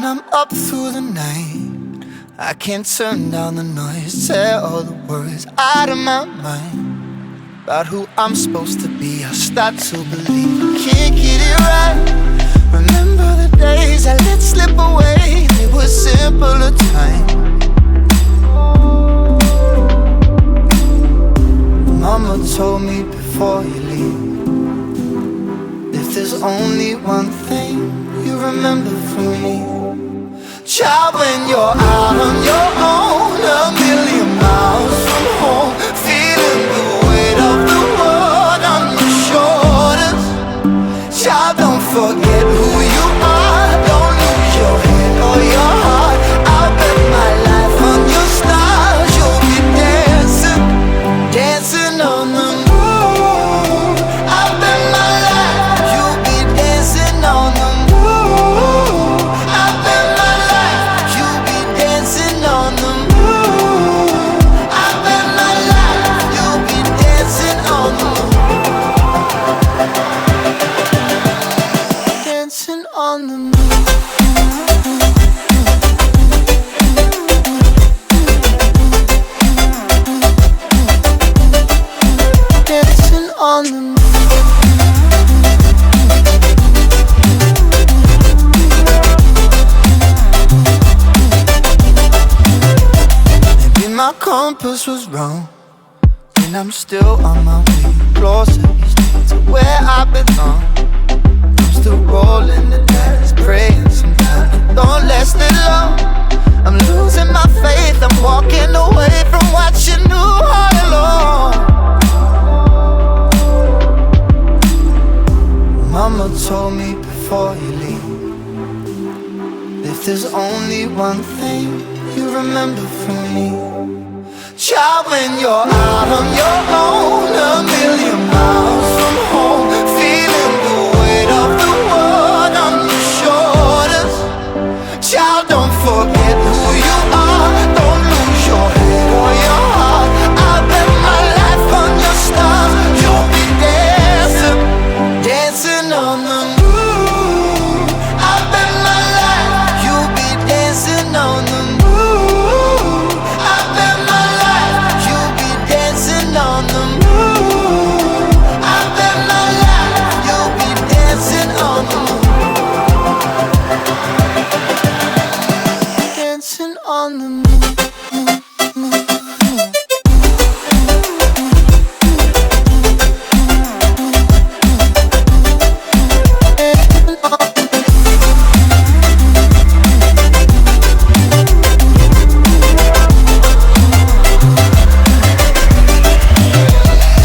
I'm up through the night, I can't turn down the noise, tear all the words out of my mind about who I'm supposed to be. I start to believe I can't get it right. Remember the days I let slip away, they were simpler times. Mama told me before you leave, if there's only one thing you remember from me, child, when you're out on your own, a million miles from home, feeling the weight of the world on your shoulders, child, don't forget who you are, don't lose your head or your heart. I'll bet my life on your stars, you'll be dancing, dancing on the moon. I'll bet my life you'll be dancing on the moon. I'll bet my life you'll be dancing on the moon. I'll bet my life you'll be dancing on the moon. Dancing on the moon. Dancing on the moon. Maybe my compass was wrong, and I'm still on my way closer each day to where I belong. I'm still rolling the dice, praying sometimes it don't last that long. I'm losing my faith, I'm walking away from what you knew all along. Mama told me before you leave, if there's only one thing you remember from me, child, when you're out on your own, a million miles from home, feeling the weight of the world on your shoulders, child, don't forget who you are, don't lose your head or your heart. I'll bet my life on your stars, you'll be dancing, dancing on the moon. I'll bet my life you'll be dancing on the moon. I'll bet my life you'll be dancing on the moon. I'll bet my life you'll be dancing on the moon. Dancing on the moon.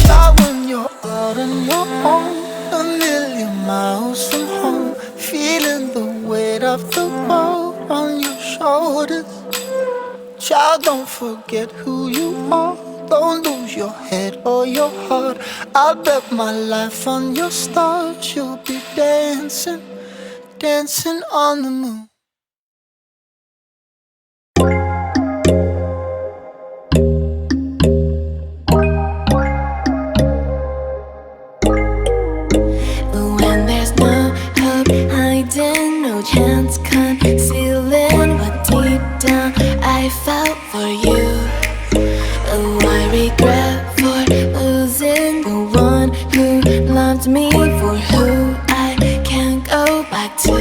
Child, when you're out on your own, a million miles from home, feeling the weight of the world on your shoulders, child, don't forget who you are, don't lose your head or your heart. I'll bet my life on your stars, you'll be dancing, dancing on the moon. But when there's no hope hiding, no chance concealing what deep down I felt for you. Oh, I regret for losing the one who loved me, for who I can't go back to.